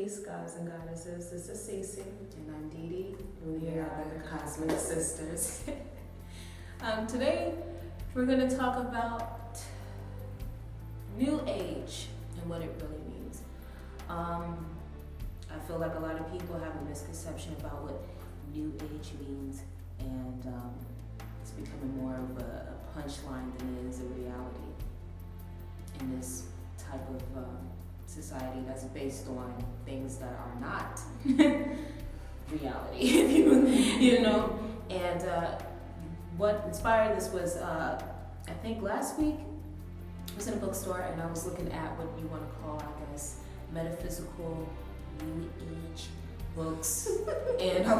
Peace, gods and goddesses. This is Cece. And I'm Dee Dee. We are the Cosmic Sisters. Today, we're going to talk about New Age and what it really means. I feel like a lot of people have a misconception about what New Age means, and it's becoming more of a punchline than it is a reality in this type of society that's based on things that are not reality, you know. And what inspired this was, I think last week I was in a bookstore and I was looking at what you want to call, I guess, metaphysical New Age books, and I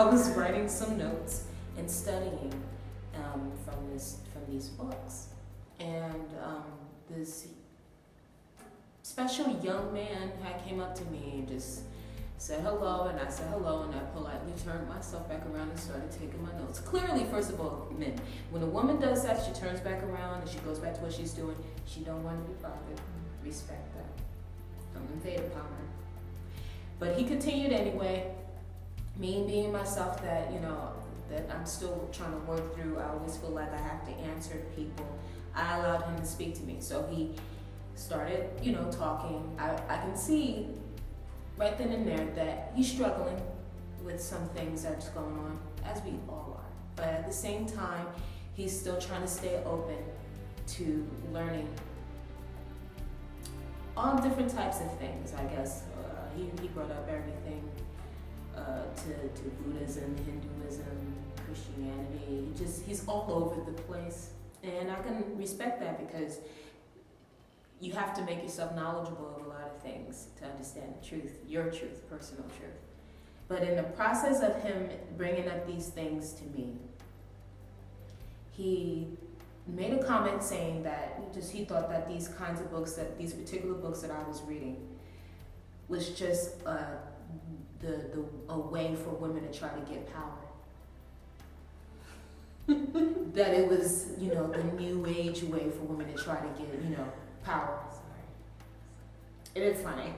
was writing some notes and studying from these books, and this special young man had came up to me and just said hello, and I said hello, and I politely turned myself back around and started taking my notes. Clearly, first of all, men, when a woman does that, she turns back around and she goes back to what she's doing. She don't want to be bothered. Respect that. Don't invade upon her. But he continued anyway. Me being myself that, you know, that I'm still trying to work through. I always feel like I have to answer people. I allowed him to speak to me. So he started, you know, talking. I can see right then and there that he's struggling with some things that's going on, as we all are. But at the same time, he's still trying to stay open to learning all different types of things, I guess. He brought up everything to Buddhism, Hinduism, Christianity. He's all over the place. And I can respect that, because you have to make yourself knowledgeable of a lot of things to understand the truth, your truth, personal truth. But in the process of him bringing up these things to me, he made a comment saying that he thought that these kinds of books, that these particular books that I was reading, was just a way for women to try to get power. That it was, you know, the New Age way for women to try to get, you know, power. Sorry. It is funny.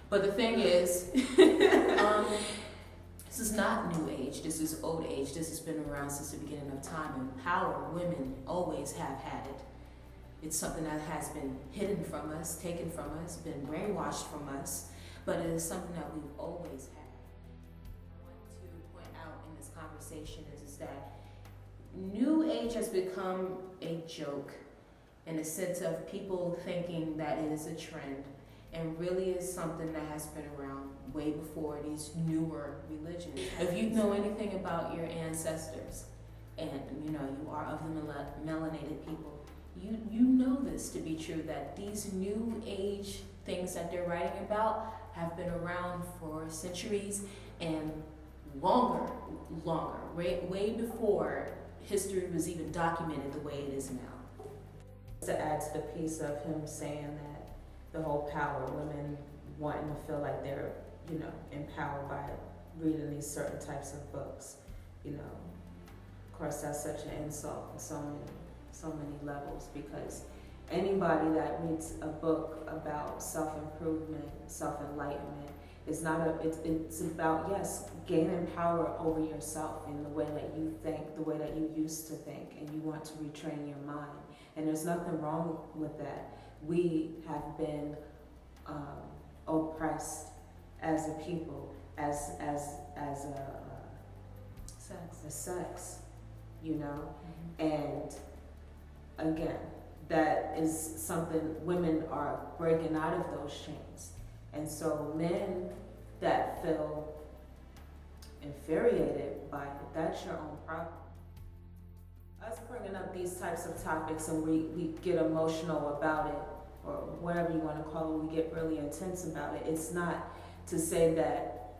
But the thing is, this is not New Age, this is Old Age. This has been around since the beginning of time, and power, women always have had it. It's something that has been hidden from us, taken from us, been brainwashed from us, but it is something that we've always had. What I want to point out in this conversation is that New Age has become a joke, in the sense of people thinking that it is a trend, and really is something that has been around way before these newer religions. If you know anything about your ancestors, and you know you are of the melanated people, you know this to be true, that these New Age things that they're writing about have been around for centuries and longer, way before history was even documented the way it is now. To add to the piece of him saying that the whole power, women wanting to feel like they're, you know, empowered by reading these certain types of books, you know, of course that's such an insult on so many levels, because anybody that reads a book about self-improvement, self-enlightenment, it's about, yes, gaining power over yourself in the way that you think, the way that you used to think, and you want to retrain your mind. And there's nothing wrong with that. We have been oppressed as a people, as a sex, you know? And again, that is something, women are breaking out of those chains. And so men that feel infuriated by it, that's your own problem. Us bringing up these types of topics and we get emotional about it, or whatever you want to call it, we get really intense about it. It's not to say that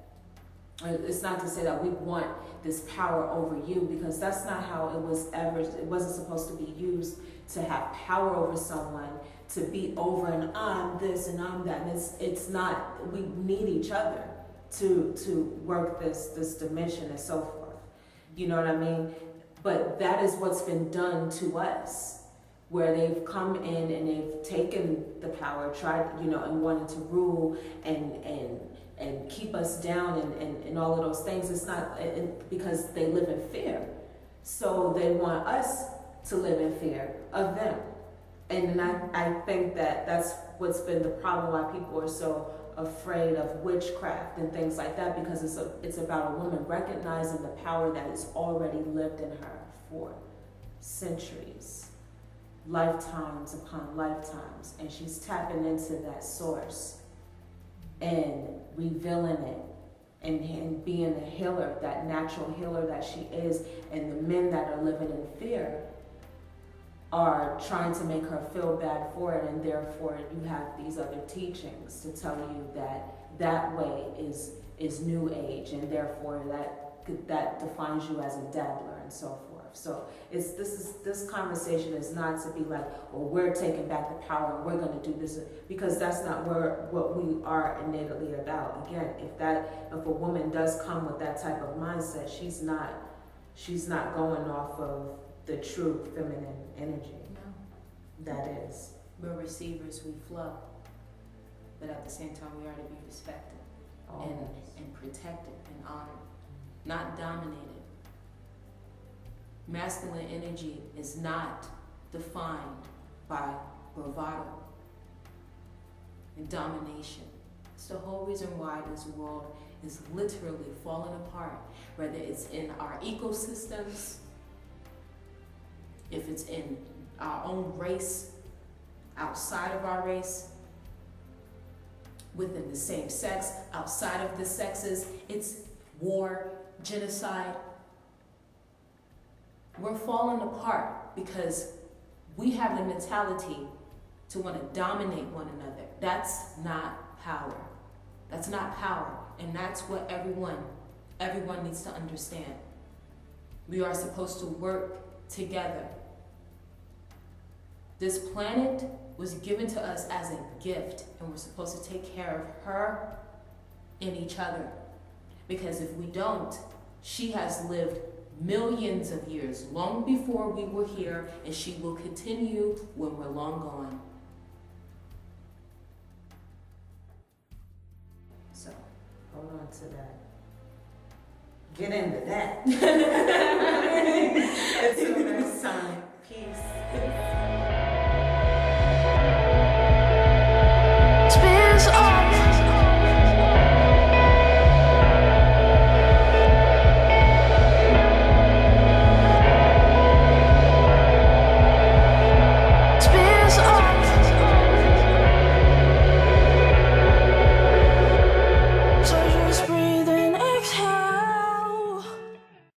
we want this power over you, because that's not how it was ever. It wasn't supposed to be used to have power over someone, to be over and I'm this and I'm that. And it's not. We need each other to work this dimension and so forth. You know what I mean? But that is what's been done to us. where they've come in and they've taken the power, tried, and wanted to rule and keep us down and all of those things. It's not because they live in fear. So they want us to live in fear of them. And I think that that's what's been the problem, why people are so afraid of witchcraft and things like that, because it's about a woman recognizing the power that is already lived in her for centuries, lifetimes upon lifetimes, and she's tapping into that source and revealing it and being the healer, that natural healer that she is. And the men that are living in fear are trying to make her feel bad for it, and therefore you have these other teachings to tell you that way is new age, and therefore that defines you as a dabbler and so forth. So this conversation is not to be like, well, we're taking back the power and we're going to do this, because that's not what we are innately about. Again, if a woman does come with that type of mindset, she's not going off of the true feminine energy. No. That is. We're receivers, we flow. But at the same time, we are to be respected and protected and honored, not dominated. Masculine energy is not defined by bravado and domination. It's the whole reason why this world is literally falling apart, whether it's in our ecosystems, if it's in our own race, outside of our race, within the same sex, outside of the sexes. It's war, genocide. We're falling apart because we have the mentality to want to dominate one another. That's not power. That's not power. And that's what everyone needs to understand. We are supposed to work together. This planet was given to us as a gift, and we're supposed to take care of her and each other. Because if we don't, she has lived millions of years, long before we were here, and she will continue when we're long gone. So, hold on to that. Get into that. Until next time. Peace.